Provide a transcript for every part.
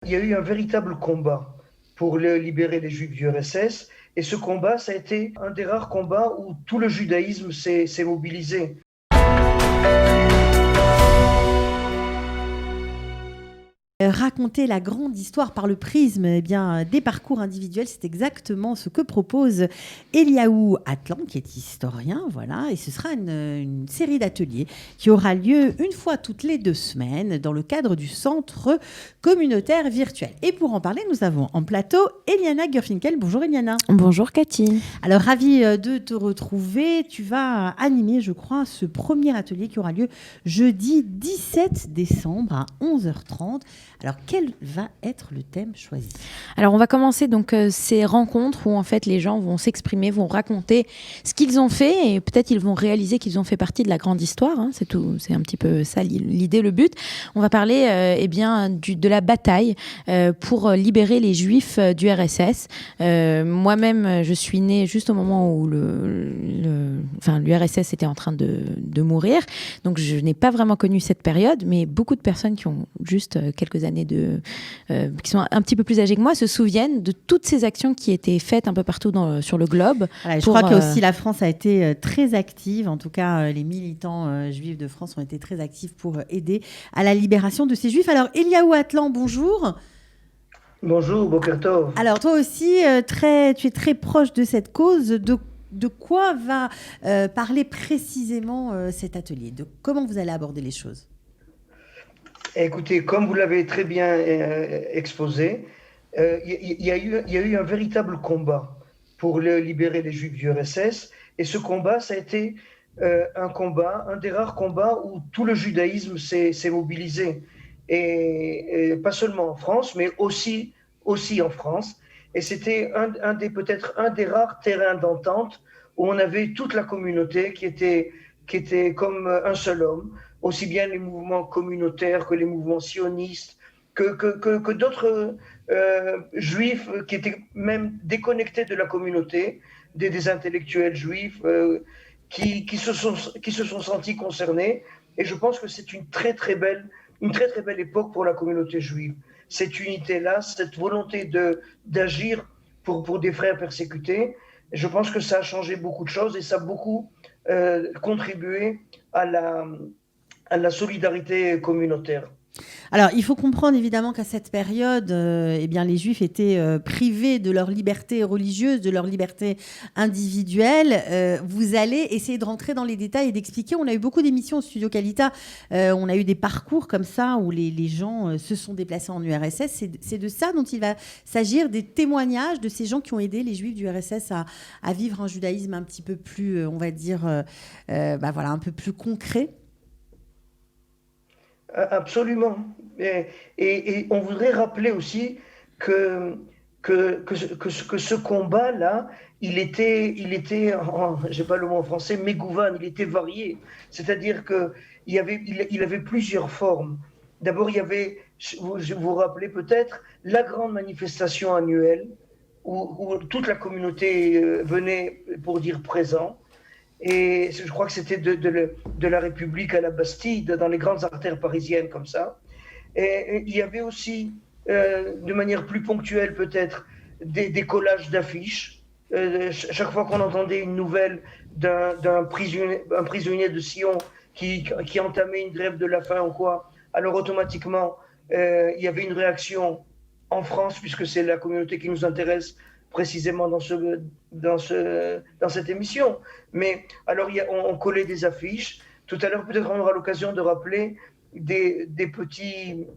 Il y a eu un véritable combat pour libérer les Juifs du RSS. Et ce combat, ça a été un des rares combats où tout le judaïsme s'est mobilisé. Raconter la grande histoire par le prisme des parcours individuels, c'est exactement ce que propose Eliaou Atlan, qui est historien, voilà, et ce sera une série d'ateliers qui aura lieu une fois toutes les 2 semaines dans le cadre du centre communautaire virtuel. Et pour en parler, nous avons en plateau Eliana Gurfinkel. Bonjour Eliana. Bonjour Cathy. Alors ravie de te retrouver. Tu vas animer, je crois, ce premier atelier qui aura lieu jeudi 17 décembre à 11h30. Alors, quel va être le thème choisi ? Alors, on va commencer donc ces rencontres où en fait les gens vont s'exprimer, vont raconter ce qu'ils ont fait et peut-être ils vont réaliser qu'ils ont fait partie de la grande histoire. Hein, c'est tout, c'est un petit peu ça l'idée, le but. On va parler de la bataille pour libérer les Juifs du RSS. Moi-même, je suis née juste au moment où l'URSS était en train de mourir, donc je n'ai pas vraiment connu cette période, mais beaucoup de personnes qui ont juste quelques années qui sont un petit peu plus âgés que moi se souviennent de toutes ces actions qui étaient faites un peu partout sur le globe. Voilà, je crois que aussi la France a été très active, en tout cas les militants juifs de France ont été très actifs pour aider à la libération de ces juifs. Alors Eliaou Atlan, bonjour. Bonjour, Boker Tov. Alors toi aussi, tu es très proche de cette cause. De quoi va parler précisément cet atelier ? De comment vous allez aborder les choses ? Écoutez, comme vous l'avez très bien exposé, il y a eu un véritable combat pour libérer les Juifs du RSS. Et ce combat, ça a été un des rares combats où tout le judaïsme s'est mobilisé. Et pas seulement en France, mais aussi en France. Et c'était peut-être un des rares terrains d'entente où on avait toute la communauté qui était comme un seul homme, aussi bien les mouvements communautaires que les mouvements sionistes, que d'autres juifs qui étaient même déconnectés de la communauté, des intellectuels juifs qui se sont sentis concernés. Et je pense que c'est une très très belle époque pour la communauté juive. Cette unité-là, cette volonté d'agir pour des frères persécutés, je pense que ça a changé beaucoup de choses et ça a beaucoup contribué à la solidarité communautaire. Alors, il faut comprendre évidemment qu'à cette période, les Juifs étaient privés de leur liberté religieuse, de leur liberté individuelle. Vous allez essayer de rentrer dans les détails et d'expliquer. On a eu beaucoup d'émissions au Studio Kalita. On a eu des parcours comme ça où les gens se sont déplacés en URSS. C'est de ça dont il va s'agir, des témoignages de ces gens qui ont aidé les Juifs du RSS à vivre un judaïsme un petit peu plus, on va dire, un peu plus concret. Absolument. Et on voudrait rappeler aussi que ce combat-là, il était j'ai pas le mot en français, mégouvan, il était varié. C'est-à-dire qu'il avait plusieurs formes. D'abord, il y avait, vous vous rappelez peut-être, la grande manifestation annuelle où toute la communauté venait pour dire présent. Et je crois que c'était de la République à la Bastille, dans les grandes artères parisiennes comme ça. Et il y avait aussi, de manière plus ponctuelle peut-être, des collages d'affiches. Chaque fois qu'on entendait une nouvelle d'un prisonnier de Sion qui entamait une grève de la faim ou quoi, alors automatiquement, il y avait une réaction en France, puisque c'est la communauté qui nous intéresse précisément dans cette émission. Mais alors, on collait des affiches. Tout à l'heure, peut-être on aura l'occasion de rappeler des petites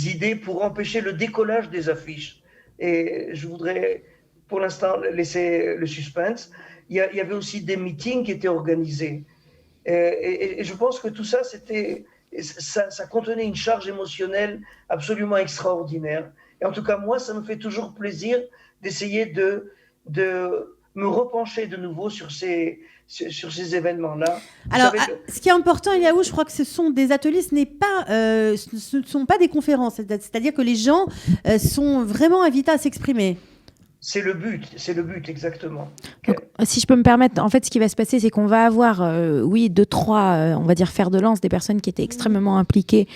idées pour empêcher le décollage des affiches. Et je voudrais, pour l'instant, laisser le suspense. Il y avait aussi des meetings qui étaient organisés. Et je pense que tout ça, ça contenait une charge émotionnelle absolument extraordinaire. Et en tout cas, moi, ça me fait toujours plaisir d'essayer de me repencher de nouveau sur ces événements-là. Alors, ce qui est important, Eliaou, je crois que ce sont des ateliers, ce ne sont pas des conférences. C'est-à-dire que les gens sont vraiment invités à s'exprimer. C'est le but, exactement. Donc, si je peux me permettre, en fait, ce qui va se passer, c'est qu'on va avoir, oui, deux, trois, on va dire, fers de lance, des personnes qui étaient extrêmement impliquées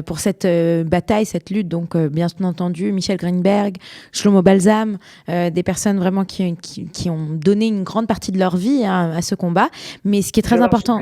pour cette bataille, cette lutte. Donc, bien entendu, Michel Greenberg, Shlomo Balsam, des personnes vraiment qui ont donné une grande partie de leur vie à ce combat. Mais ce qui est très important...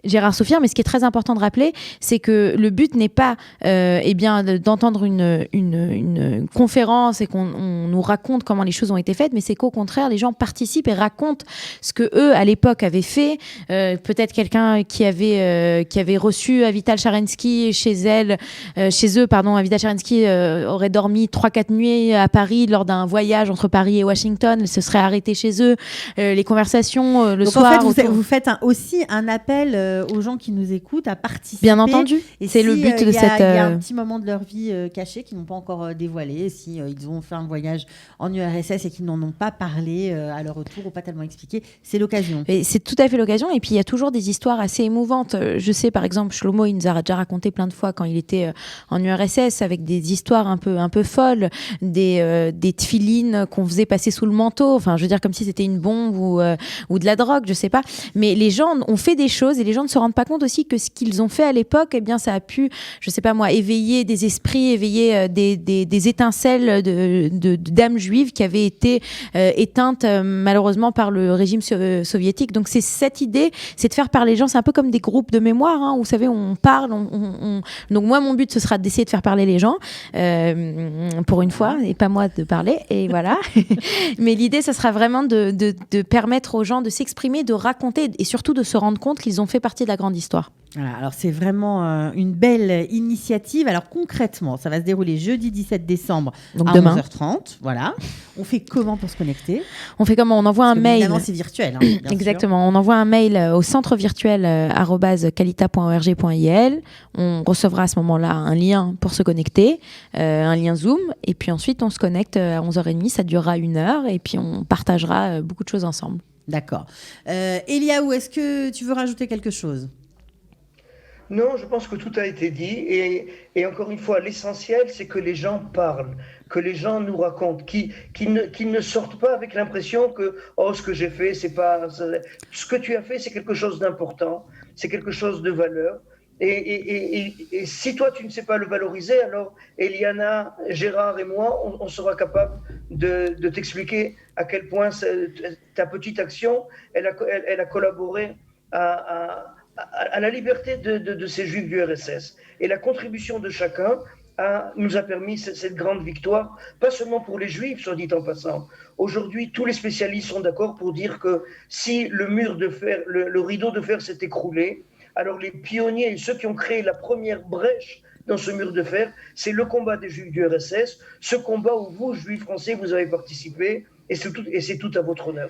Gérard Sophia, mais ce qui est très important de rappeler, c'est que le but n'est pas d'entendre une conférence et qu'on nous raconte comment les choses ont été faites, mais c'est qu'au contraire, les gens participent et racontent ce que eux, à l'époque, avaient fait. Peut-être quelqu'un qui avait reçu Avital Charensky chez eux, Avital Charensky aurait dormi 3-4 nuits à Paris lors d'un voyage entre Paris et Washington. Elle se serait arrêtée chez eux. Les conversations le Donc soir... En fait, vous faites aussi un appel aux gens qui nous écoutent à participer. Bien entendu. Et c'est le but de cette... Il y a un petit moment de leur vie caché qu'ils n'ont pas encore dévoilé. Si ils ont fait un voyage en URSS et qu'ils n'en ont pas parlé à leur retour ou pas tellement expliqué, c'est l'occasion. Et c'est tout à fait l'occasion. Et puis, il y a toujours des histoires assez émouvantes. Je sais, par exemple, Shlomo, il nous a déjà raconté plein de fois quand il était en URSS avec des histoires un peu folles, des tefilines qu'on faisait passer sous le manteau. Enfin, je veux dire, comme si c'était une bombe ou de la drogue, je sais pas. Mais les gens ont fait des choses et les gens ne se rendent pas compte aussi que ce qu'ils ont fait à l'époque, eh bien, ça a pu, je sais pas moi, éveiller des esprits, éveiller des étincelles d'âmes juives qui avaient été éteintes malheureusement par le régime soviétique. Donc c'est cette idée, c'est de faire parler les gens. C'est un peu comme des groupes de mémoire, hein, où, vous savez, on parle. Donc moi, mon but, ce sera d'essayer de faire parler les gens pour une fois, et pas moi de parler. Et voilà. Mais l'idée, ça sera vraiment de permettre aux gens de s'exprimer, de raconter et surtout de se rendre compte qu'ils ont fait partie de la grande histoire. Voilà, alors c'est vraiment une belle initiative. Alors concrètement, ça va se dérouler jeudi 17 décembre donc à demain. 11h30. Voilà. On fait comment pour se connecter ? On fait comment ? On envoie un mail. Évidemment, c'est virtuel. Hein, exactement. Sûr. On envoie un mail au centre virtuel @kalita.org.il. On recevra à ce moment-là un lien pour se connecter, un lien Zoom. Et puis ensuite, on se connecte à 11h30. Ça durera 1 heure. Et puis, on partagera beaucoup de choses ensemble. D'accord. Eliaou, est-ce que tu veux rajouter quelque chose ? Non, je pense que tout a été dit. Et encore une fois, l'essentiel, c'est que les gens parlent, que les gens nous racontent, qu'ils ne sortent pas avec l'impression que ce que j'ai fait, c'est pas... Ce que tu as fait, c'est quelque chose d'important, c'est quelque chose de valeur. Et si toi, tu ne sais pas le valoriser, alors Eliana, Gérard et moi, on sera capable de t'expliquer à quel point ta petite action, elle a collaboré à la liberté de ces juifs du RSS. Et la contribution de chacun nous a permis cette grande victoire, pas seulement pour les juifs, soit dit en passant. Aujourd'hui, tous les spécialistes sont d'accord pour dire que si le mur de fer, le rideau de fer s'est écroulé, alors les pionniers et ceux qui ont créé la première brèche dans ce mur de fer, c'est le combat des juifs du RSS, ce combat où vous, juifs français, vous avez participé, et c'est tout à votre honneur.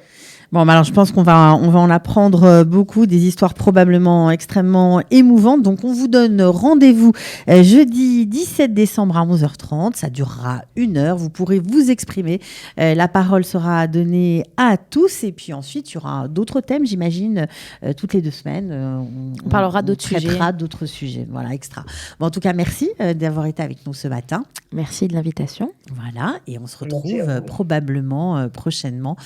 Bon, alors je pense qu'on va en apprendre beaucoup, des histoires probablement extrêmement émouvantes. Donc on vous donne rendez-vous jeudi 17 décembre à 11h30. Ça durera 1 heure. Vous pourrez vous exprimer. La parole sera donnée à tous. Et puis ensuite, il y aura d'autres thèmes, j'imagine, toutes les 2 semaines. On parlera d'autres sujets. On traitera d'autres sujets. Voilà, extra. Bon, en tout cas, merci d'avoir été avec nous ce matin. Merci de l'invitation. Voilà, et on se retrouve probablement prochainement.